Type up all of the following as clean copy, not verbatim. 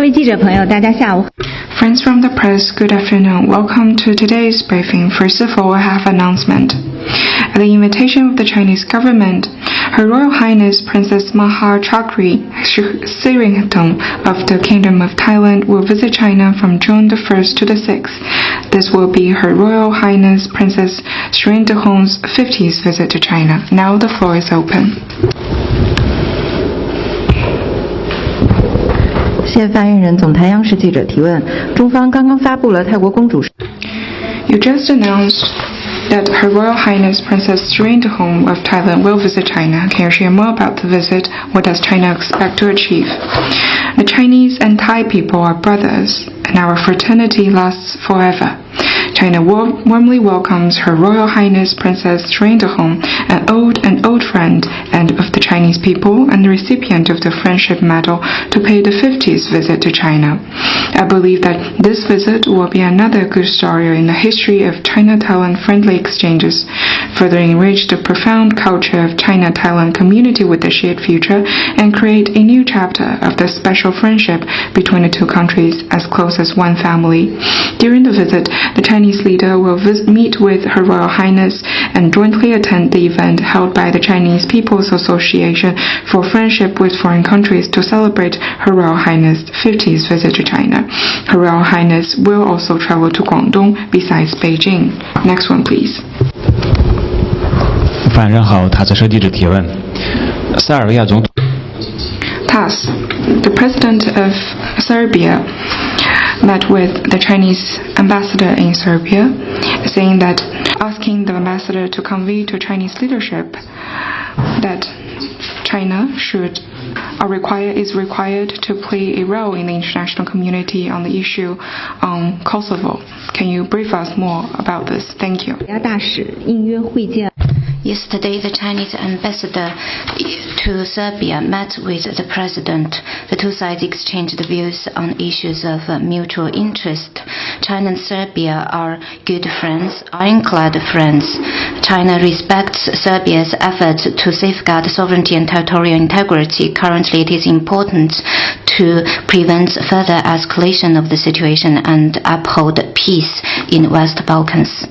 各位记者朋友，大家下午好。Friends from the press, good afternoon. Welcome to today's briefing. First of all, I have an announcement. At the invitation of the Chinese government, Her Royal Highness Princess Maha Chakri Sirington of the Kingdom of Thailand will visit China from June the 1st to the 6th. This will be Her Royal Highness Princess Sirintong's 50th visit to China. Now the floor is open. 现发言人总台央视记者提问：中方刚刚发布了泰国公主。You just announced that Her Royal Highness Princess Sirintong of Thailand will visit China. Can you share more about the visit? What does China expect to achieve? The Chinese and Thai people are brothers, and our fraternity lasts forever. China warmly welcomes Her Royal Highness Princess Sirintong, an old friend and of the Chinese people and the recipient of the Friendship Medal, to pay the 50th visit to China. I believe that this visit will be another good story in the history of China-Thailand friendly exchanges, further enrich the profound culture of China-Thailand community with the shared future, and create a new chapter of the special friendship between the two countries as close as one family. During the visit, the Chinese leader will meet with Her Royal Highness and jointly attend the event held by the Chinese People's Association for Friendship with Foreign Countries to celebrate Her Royal Highness' 50th visit to China. Her Royal Highness will also travel to Guangdong besides Beijing. Next one, please. 发言人好，塔斯社记者提问：塞尔维亚总统。Thus, the president of Serbia met with the Chinese ambassador in Serbia, saying that asking the ambassador to convey to Chinese leadership that China is required to play a role in the international community on the issue on Kosovo. Can you brief us more about this? Thank you. Yesterday, the Chinese ambassador to Serbia met with the president. The two sides exchanged views on issues of mutual interest. China and Serbia are good friends, ironclad friends. China respects Serbia's efforts to safeguard sovereignty and territorial integrity. Currently, it is important to prevent further escalation of the situation and uphold peace in West Balkans.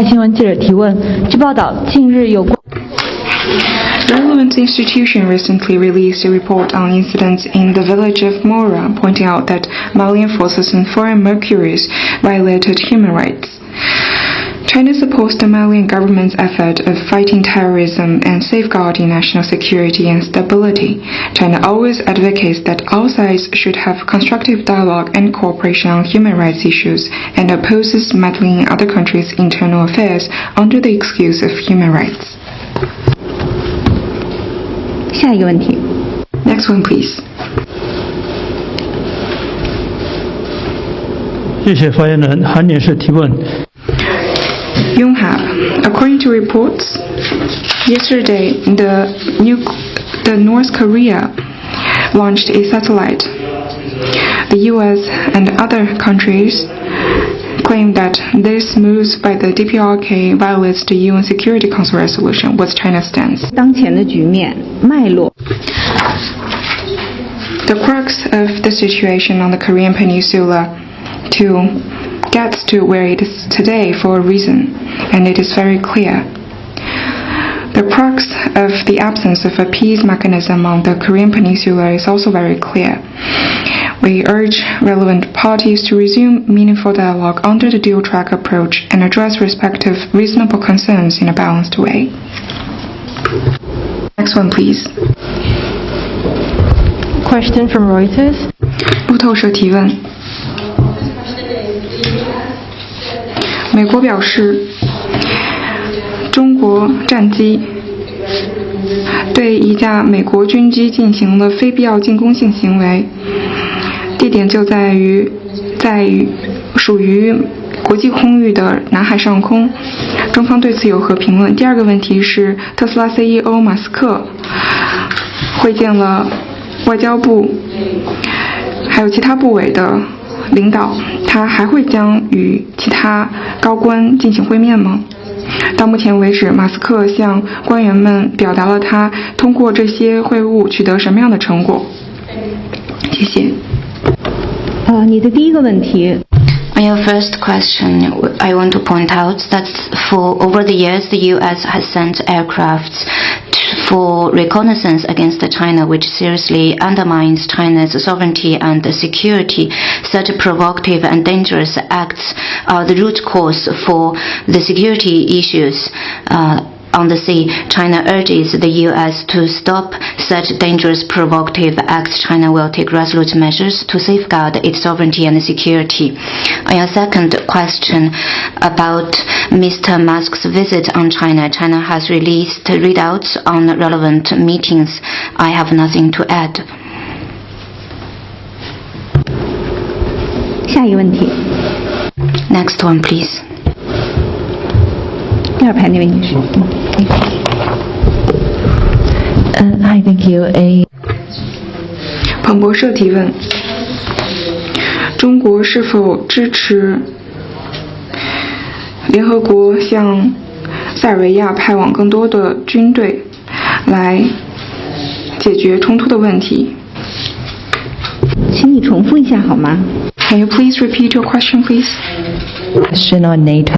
新闻记者提问：据报道，近日有关。Relevant institution recently released a report on incidents in the village of Mora, pointing out that Malian forces and foreign mercenaries violated human rights. China supports the Malian government's effort of fighting terrorism and safeguarding national security and stability. China always advocates that all sides should have constructive dialogue and cooperation on human rights issues and opposes meddling in other countries' internal affairs under the excuse of human rights. 下一个问题。Next one, please. 谢谢发言人。韩女士提问。Yonghap, according to reports, yesterday the North Korea launched a satellite. The U.S. and other countries claim that this move by the DPRK violates the UN Security Council resolution. What's China's stance? 当前的局面脉络。The crux of the situation on the Korean Peninsula gets to where it is today for a reason, and it is very clear. The crux of the absence of a peace mechanism on the Korean Peninsula is also very clear. We urge relevant parties to resume meaningful dialogue under the dual-track approach and address respective reasonable concerns in a balanced way. Next one, please. Question from Reuters. 路透社提问。美国表示，中国战机对一架美国军机进行了非必要进攻性行为，地点就在属于国际空域的南海上空。中方对此有何评论？第二个问题是，特斯拉 CEO 马斯克会见了外交部还有其他部委的领导，他还会将与其他高官进行会面吗？到目前为止，马斯克向官员们表达了他通过这些会晤取得什么样的成果。谢谢。你的第一个问题。 On your first question, I want to point out that for over the years, the U.S. has sent aircrafts for reconnaissance against China, which seriously undermines China's sovereignty and security. Such provocative and dangerous acts are the root cause for the security issues on the sea. China urges the U.S. to stop such dangerous provocative acts. China will take resolute measures to safeguard its sovereignty and security. On your second question about Mr. Musk's visit on China, China has released readouts on relevant meetings. I have nothing to add. 下一个问题。 Next one, please. 第二排那位女士。Hi, thank you. 彭博社提问：中国是否支持联合国向塞尔维亚派往更多的军队，来解决冲突的问题？请你重复一下好吗？ Can you please repeat your question, please? Question on NATO.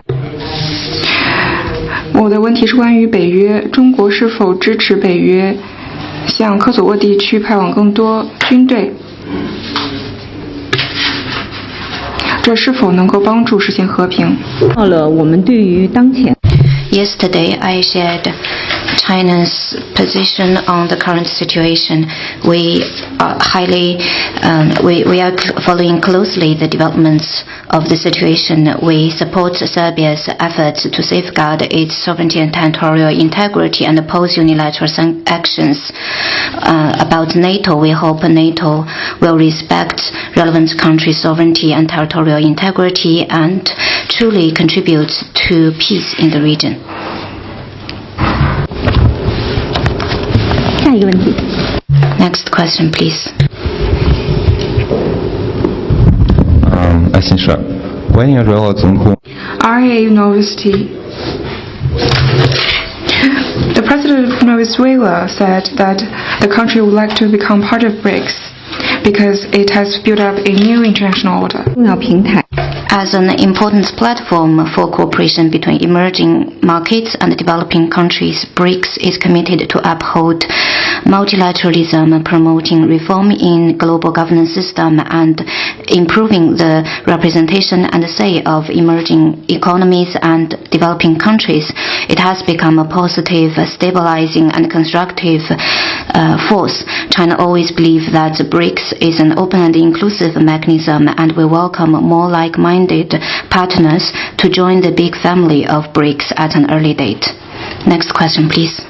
我的问题是关于北约，中国是否支持北约向科索沃地区派往更多军队？这是否能够帮助实现和平？到了我们对于当前。 Yesterday, I shared China's position on the current situation. We are we are following closely the developments of the situation. We support Serbia's efforts to safeguard its sovereignty and territorial integrity and oppose unilateral actions. About NATO, we hope NATO will respect relevant countries' sovereignty and territorial integrity and truly contribute to peace in the region. 下一个问题。 Next question, please. 先生，维也纳总统 RA University. The president of Venezuela said that the country would like to become part of BRICS because it has built up a new international order. 重要平台。 As an important platform for cooperation between emerging markets and developing countries, BRICS is committed to uphold multilateralism, promoting reform in global governance system, and improving the representation and say of emerging economies and developing countries. It has become a positive, stabilizing, and constructive force. China always believed that BRICS is an open and inclusive mechanism, and we welcome more like-minded partners to join the big family of BRICS at an early date. Next question, please.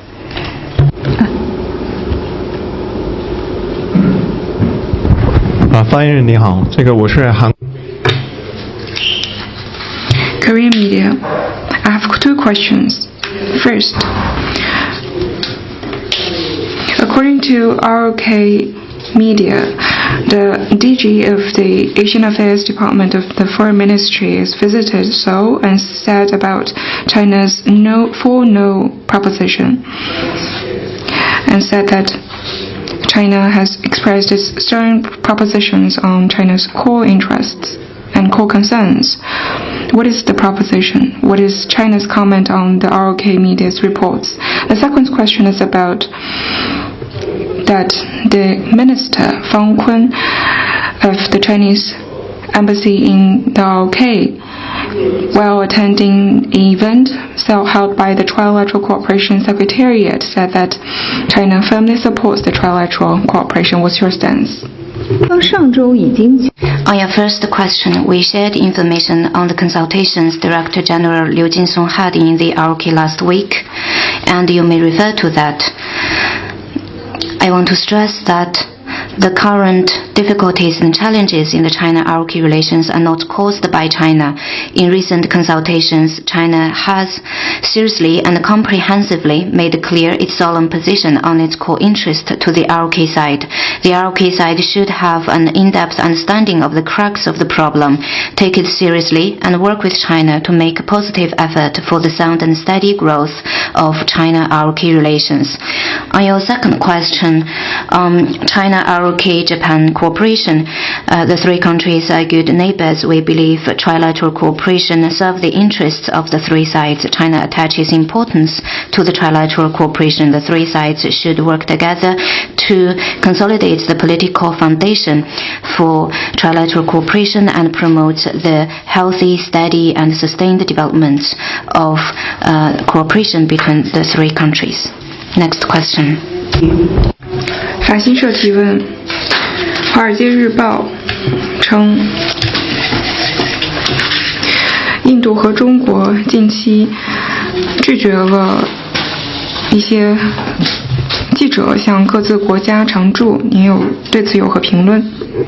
Korean media. I have two questions. First, according to ROK media, the DG of the Asian Affairs Department of the Foreign Ministry has visited Seoul and said about China's no proposition, and said that China has expressed its stern propositions on China's core interests and core concerns. What is the proposition? What is China's comment on the ROK media's reports? The second question is about that the minister, Wang of the Chinese embassy in the ROK, while attending an event held by the Trilateral Cooperation Secretariat, said that China firmly supports the trilateral cooperation. What's your stance? 上周已经 On your first question, we shared information on the consultations Director General Liu Jinsong had in the ROK last week, and you may refer to that. I want to stress that the current difficulties and challenges in the China-ROK relations are not caused by China. In recent consultations, China has seriously and comprehensively made clear its solemn position on its core interest to the ROK side. The ROK side should have an in-depth understanding of the crux of the problem, take it seriously, and work with China to make a positive effort for the sound and steady growth of China-ROK relations. On your second question, China-ROK-Japan cooperation, The three countries are good neighbors. We believe trilateral cooperation serves the interests of the three sides. China attaches importance to the trilateral cooperation. The three sides should work together to consolidate the political foundation for trilateral cooperation and promote the healthy, steady, and sustained development of cooperation between the three countries. Next question. 法新社提问：《华尔街日报》称，印度和中国近期拒绝了一些记者向各自国家常驻，您对此有何评论？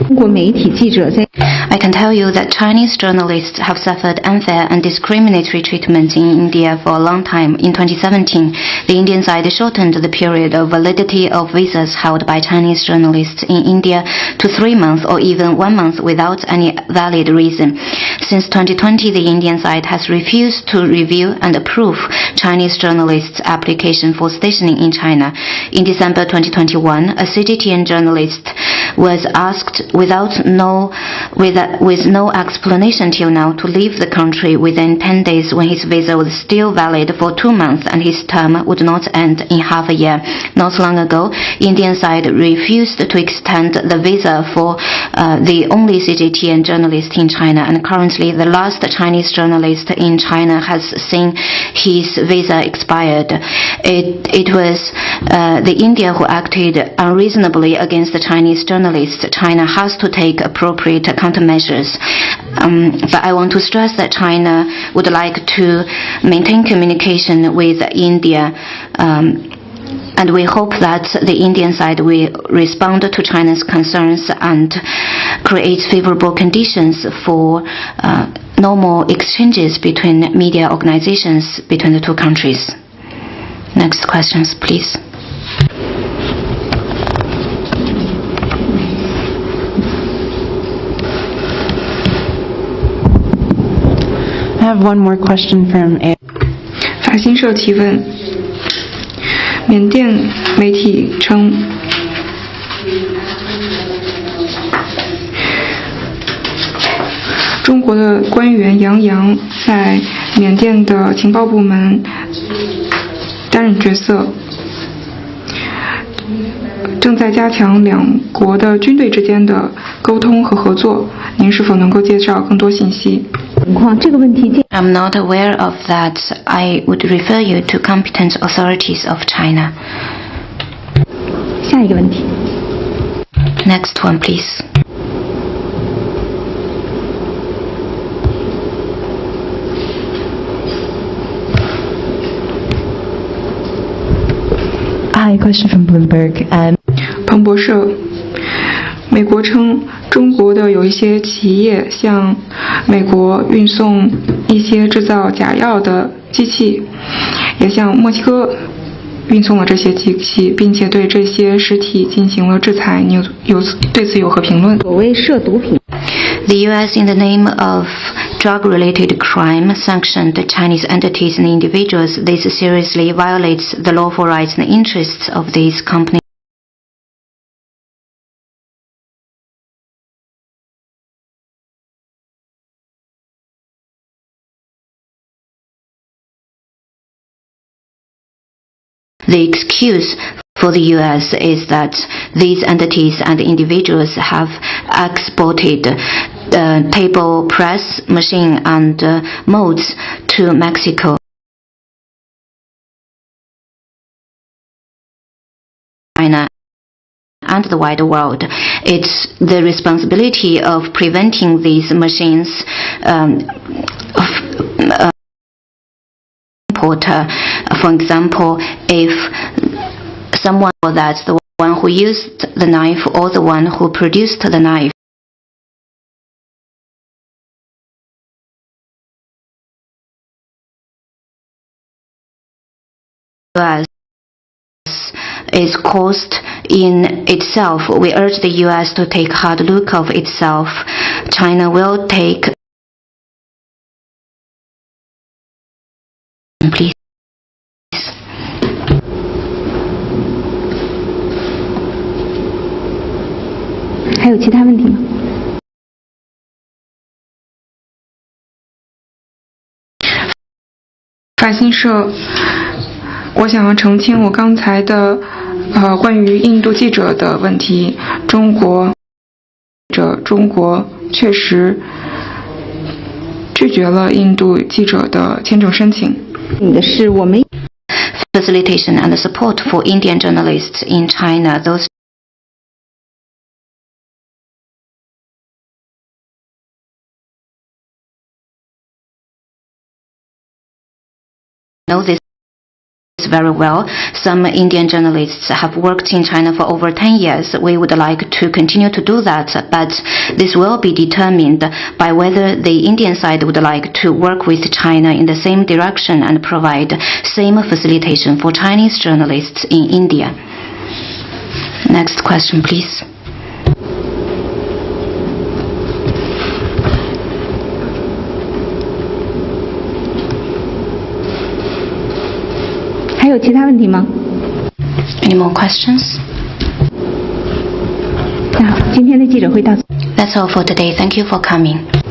中国媒体记者在 I can tell you that Chinese journalists have suffered unfair and discriminatory treatment in India for a long time. In 2017, the Indian side shortened the period of validity of visas held by Chinese journalists in India to 3 months or even 1 month without any valid reason. Since 2020, the Indian side has refused to review and approve Chinese journalists' application for stationing in China. In December 2021, a CGTN journalist was asked with no explanation till now to leave the country within 10 days when his visa was still valid for 2 months and his term would not end in half a year. Not long ago, Indian side refused to extend the visa for the only CGTN journalist in China, and currently the last Chinese journalist in China has seen his visa expired. It was the India who acted unreasonably against the Chinese journalists. China has to take appropriate countermeasures. But I want to stress that China would like to maintain communication with India, and we hope that the Indian side will respond to China's concerns and create favorable conditions for normal exchanges between media organizations between the two countries. Next questions, please. I have one more question from A. 法新社提问：缅甸媒体称，中国的官员杨洋在缅甸的情报部门担任角色，正在加强两国的军队之间的沟通和合作。您是否能够介绍更多信息？这个问题 I'm not aware of that. I would refer you to competent authorities of China. 下一个问题。 Next one, please. Hi, question from Bloomberg. 彭博社，美国称中国的有一些企业向美国运送一些制造假药的机器，也向墨西哥运送了这些机器，并且对这些实体进行了制裁。你对此有何评论？所谓涉毒品。 The U.S. in the name of drug-related crime sanctioned Chinese entities and individuals. This seriously violates the lawful rights and interests of these companies. The excuse for the U.S. is that these entities and individuals have exported table press machine and molds to Mexico, China, and the wider world. It's the responsibility of preventing these machines for example, if someone that's the one who used the knife or the one who produced the knife is caused in itself, we urge the U.S. to take hard look of itself. China will take please. 还有其他问题吗？法新社，我想要澄清我刚才的关于印度记者的问题。中国确实拒绝了印度记者的签证申请。你的是我们 facilitation and support for Indian journalists in China. Those know this very well. Some Indian journalists have worked in China for over 10 years. We would like to continue to do that, but this will be determined by whether the Indian side would like to work with China in the same direction and provide same facilitation for Chinese journalists in India. Next question, please. Any more questions? 那好，今天的记者会到此。 That's all for today. Thank you for coming.